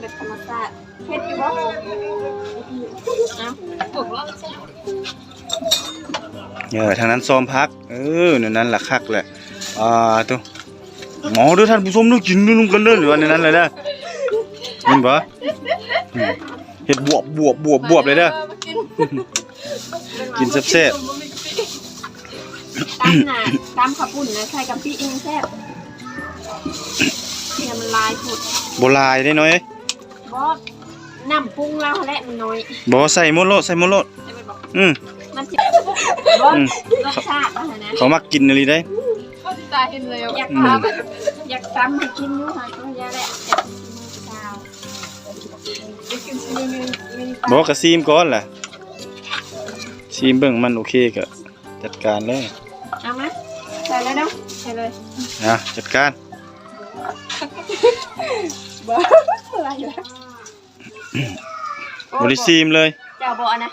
แบบธรรมชาติเฮ็ดอยู่บ่ถูกแล้ว ทางนั้นซ้อมพักนั่นล่ะคักแหละตัวหมอเด้อท่านผู้ชมนึกกินนุ่มกันเด้อว่าในนั้นเลยเด้อเห็นบ่เฮ็ดบวบเลยเด้อกินแซ่บตำข้าวปุ้นนะใส่กะปิเองแซ่บเนี่ยมันลายผุด ๆบ่ลายได้น้อย บ่น้ำปรุงเราแหละมันน้อย บ่ใส่หมดโลดมันสิบ่รสชาตินะเขามักกินอะไรได้ก็สิตาเห็นเลยอยากทำให้กินอยู่ค่ะก็ยาแหละบอกกระซีมก่อนแหละซีมเบิ่งมันโอเคก็จัดการเลยเอามาใส่เลยเนาะใส่เลยจัดการอะไรล่ะบริซีมเลยเจ้าบ่นะ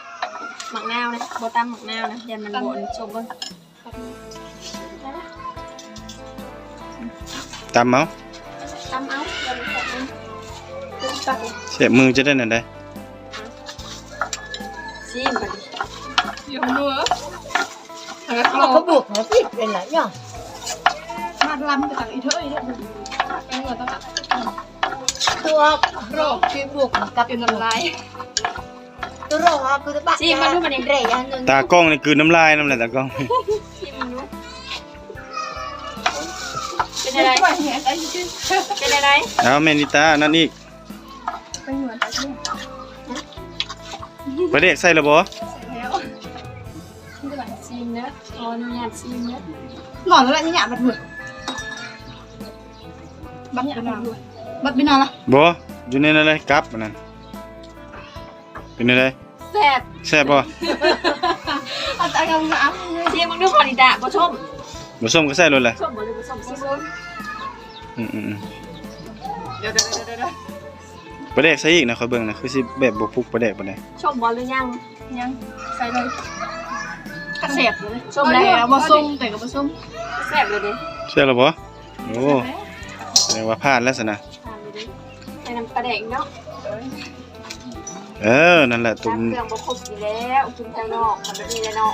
หมักนาวนะบ่ตำหมักนาวนะยันมันบ่ชมเบิ่งตำเอาเสียบมือจะได้นั่นได้ซีมไปดิอยู่นัวเขาบุกนะพี่เป็นไรอย่างมาลำจากอีเถอะเป็นเงินต้องตัวโรคที่บุกกับเป็นน้ำลายตัวโรคคือตัวบ้าซีมาดูมันเองเรยอันนึงตากล้องนี่คือน้ำลายน้ำลายตากล้องเป็นอะไรเป็นอะไรเอาเมนิตานั่นอีกประเด็กใส่ระบอซีมเนื้อตอนนี้ซีมเนื้อหมอนแล้วนี่หยาบัดมือบัดหยาบัดมือบัดไม่นอนละบออยู่ในอะไรกับนั่นเป็นอะไรแซ่บบ่เอาตากำน้ำซีมมึงดูขอดีจ้ะบ่ชมก็ใส่เลยแหละชมบ่เลยบ่ชมซีมเดี๋ยวประเด็กใส่อีกนะคอยเบิ่งนะคือสิแบบบ่พุกประเด็กบ่ได้ชมบ่หรือยังใส่เลยแซ่บเลยชม แล้วมาส้มแต่กับมาส้มแซ่บเลยดิแซ่บแล้วบ่โอ้แสดงว่าพลาดแล้วสินะใส่น้ำปลาแดงเนาะนั่นแหละตุ่มเครื่องบ่ครบอยู่แล้วกินข้างนอกมันดีแล้วเนาะ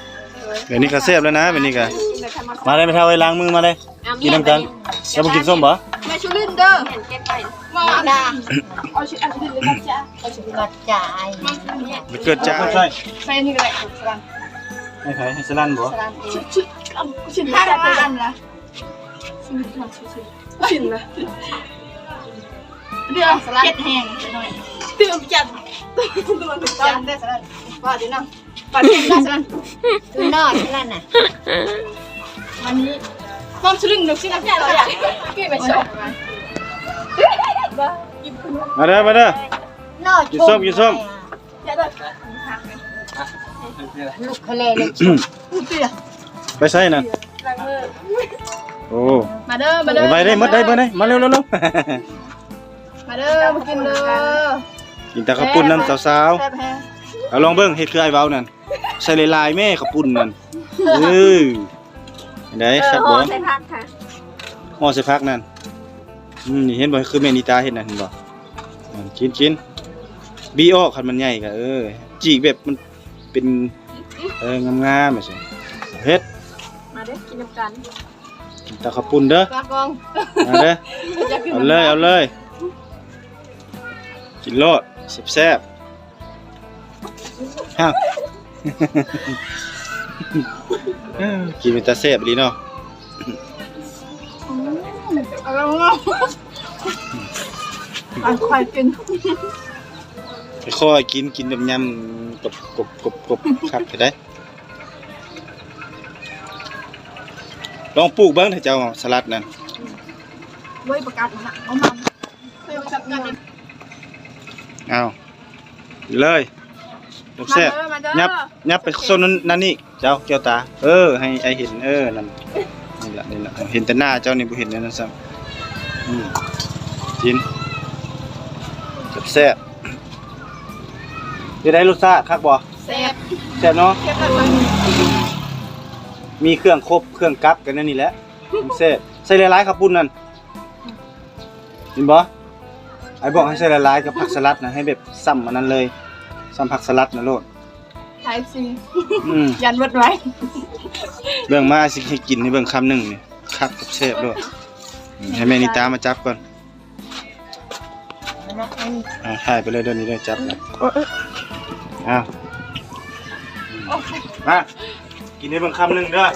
เดี๋ยวนี้ก็แซ่บแล้วนะแบบนี้ก็มาเลยไปเท่าไว้ล้างมือมาเลยกินน้ำกันแล้วบ่กินส้มบ่แม่ชุลินเด้อเห็นเก็บไปมาด่าเอาชุดอันอื่นเลยกันจ้ะเอาชุดกระจายเกิดจ้าใส่นี่ก็ได้สลันให้ใครให้สลันบ่ชุดชิ้นละสลันละชิ้นละเดี๋ยวสลันเก็ดแห้งหน่อยเติมจัดได้สลันว่าดีนะปัดได้สลันคือนอกนั่นน่ะวันนี้ความชุลินนึกสินะแค่เราอยากกินไปชมมาเด้อกินส้มลูกทะเลเลยไปใส่นั่นโอ้มาเด้อไปได้หมดได้มาเร็วมาเด้อมากินเด้อกินแต่ข้าวปุ้นน้ำสาวๆเอาลองเบิ่งเฮ็ดคือไอ้เว้านั่นใส่ลายแม่ข้าวปุ้นนั่นได้ครับบ่ใส่ผักค่ะห่อใส่ผักนั่นนี่เห็นบ่คือแม่นิตาเฮ็ดนั่นเห็นบ่กินบีออกคันมันใหญ่ก็จีกแบบมันเป็นงามๆแบบนี้เฮ็ดมาเด้อกินน้ำกันกินตะข้าวปุ้นเด้อมาเด้อเอาเลยกินโลดแซ่บๆฮะกินเป็นตาแซ่บดีเนาะอันควายกินค่อยกินแบบยำกบครับเห็นได้ลองปลูกบ้างเถอะเจ้าสลัดนั่นไว้ประกาศนะเอามาเคยประกาศกันเอาเลยแซ่บยับไปโซนนั่นนี่เจ้าแก้วตาให้ไอเห็นนั่นนี่แหละเห็นแต่หน้าเจ้านี่บ่เห็นนั่นซ้ำกินแซ่บจะได้รสชาติคักบ่แซ่บเนาะมีเครื่องครบเครื่องกับกันนั่นนี่แหละแซ่บใส่หลายๆข้าวปุ้นนั่นเห็นบ่ ไอ้บอกให้ใส่ละลายกับผักสลัดนะให้แบบซ้ำอันนั้นเลยซ้ำผักสลัดนะโลด ไทยซี ๆ ยันวัดไว้ เบิ่งมาสิให้กินให้เบิ่งคำหนึงนี่คักกับเชฟโลดให้แม่นิตามาจับก่อนถ่ายไปเลยเดี๋ยวนี้ได้จับแล้วอ้าวมากินให้เบิ่งคำหนึงเด้อ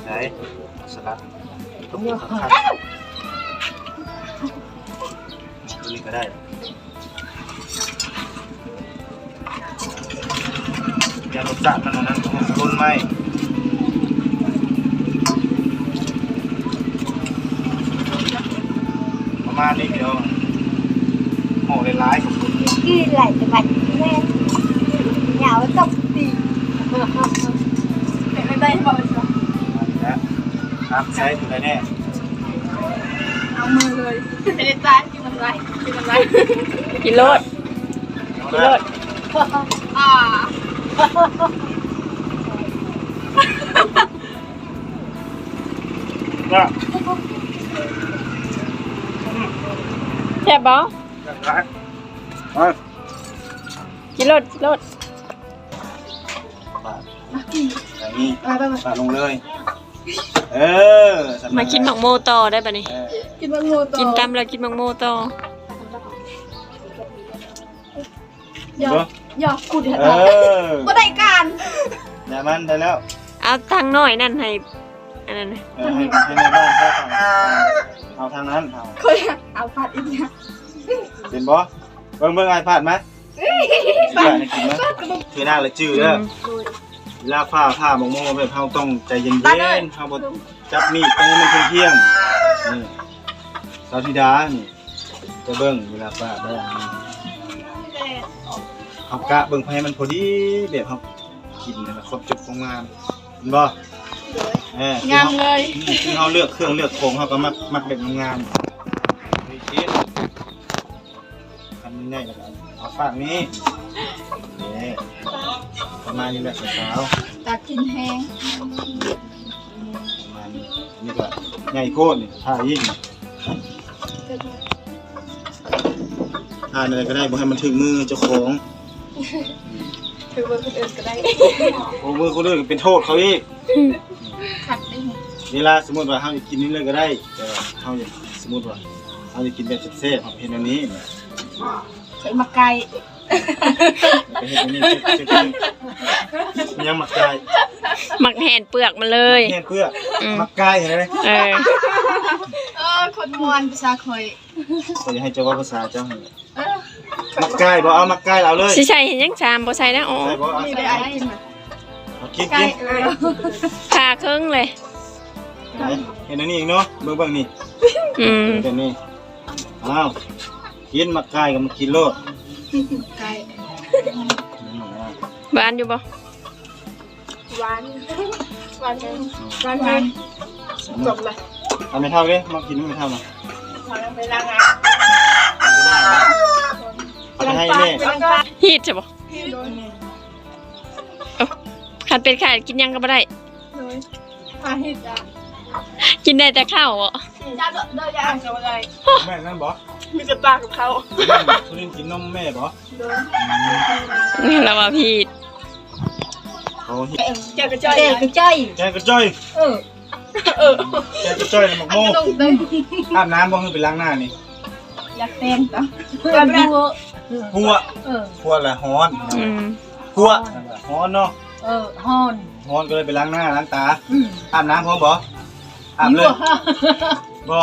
ไหนสลัดตัวนี้ก็ได้อย่ารสจัดมันนั้นต้นไม้ประมาณนี้เดียวห่อหลายๆของคุณ đi lại cho bạch lên nhào tóc đi ไม่ได้บอกเลย ครับใช้ถึงไหนแน่ เอามือเลยไม่ได้ตายกินมันไรกินมันไร กินโลด กินเลย อ่า ก็ แซ่บบ่ ร้านไป กินโลดกินโลด ใส่นี่ใส่ลงเลย เออ มากินหมักโมต่อได้ป่ะนี่ กินมันงูต่อ กินตำแล้วกินหมักโมต่อ หยอกกุด เออ ก็ได้การ อย่ามันได้แล้ว เอาทางน้อยนั่นให้อันนั้นน่ะ ให้ในบ้านก็ฝั่งเอาทางนั้นเอา เคยเอาผัดอีกนะ เป็นบ่เบิ่งไอ้ผ่านไหมผ่านกินไหมคือหน้าละจืดเด้อเวลาผ้าบางโมแบบเฮาต้องใจเย็นๆเฮาบ่จับมีดไปให้มันเที่ยงๆนี่สาวธิดานี่จะเบิ่งเวลาผ้าได้เฮากะเบิ่งให้มันพอดีแบบเฮากินแล้วครบจุดของงามเห็นบ่งามเลย ที่เขาเลือกเครื่องเลือกโครงเขาก็มักแบบงามๆนี่คิดทำง่ายๆแล้วกันเอาฝากนี้นี่ประมาณนี้แหละสาว ตากินแห้ง ๆประมาณนี้นี่ก็ใหญ่โคตรนี่ผ้ายิ่งผ้าอะไรก็ได้บ่ให้มันถึงมือเจ้าของ ถือว่าคนอื่นก็ได้ โอ้มือคนอื่นเป็นโทษเขาอีก ขัดได้ไหม เวลาสมมติว่าเขาอยากกินนี่เลยก็ได้แต่ว่าเขาอยากสมมติว่าเขาอยากกินแบบเซ่บๆเขาเห็นอันนี้ ใส่มะไก่ ไปเห็นอันนี้เซ่บๆมันยังหมักไก่ หมักแห่นเปลือกมันเลย แห้งเพื่อหมักไก่เห็นไหม คนมวนภาษาคอย ก็อยากให้เจ้าว่าภาษาเจ้าให้หมักไก่บ่เอาหมักไก่เอาเลย สิใส่เห็นยังชามบ่ใส่นะอ๋อ ใช่บ่เอา นี่ได้ไอ้กิน เอากิน ไก่ ผ่าครึ่งเลย เห็นอันนี้อีกเนาะเบิ่งนี่ อืม เห็นนี่อ้าวกินหมักไก่กับมากินโลด ไก่ บ้านอยู่บ่ หวานหวานหวานหวานจบเลย เอาไม่เท่าเด้มากินไม่เท่านะ พอแล้วไปล้างอ่ะ เอาไปให้แม่ ฮีดใช่บ่คันเป็นไข่กินยังก็บ่ได้ เลยพาหิดอ่ะ กินได้แต่ข้าวอ่ะ จ้าเดินย่างกับอะไร แม่นั่นบ่ มีแต่ปลากับเขา สุรินทร์กินนมแม่บ่ เดิน นี่เราว่าพี่ เขาเห็น แกกระจาย để cái chơi แกกระจ้อย แกกระจ้อยหมักโม่ ต้องเดิน อาบน้ำบ่คือไปล้างหน้านี่ อยากเต้นต่อ đua หัวหัวละฮ้อน อืม หัวฮ้อนเนาะ hòn ฮ้อนก็เลยไปล้างหน้าล้างตาอาบน้ำพร้อมบ่อาบเลยบ่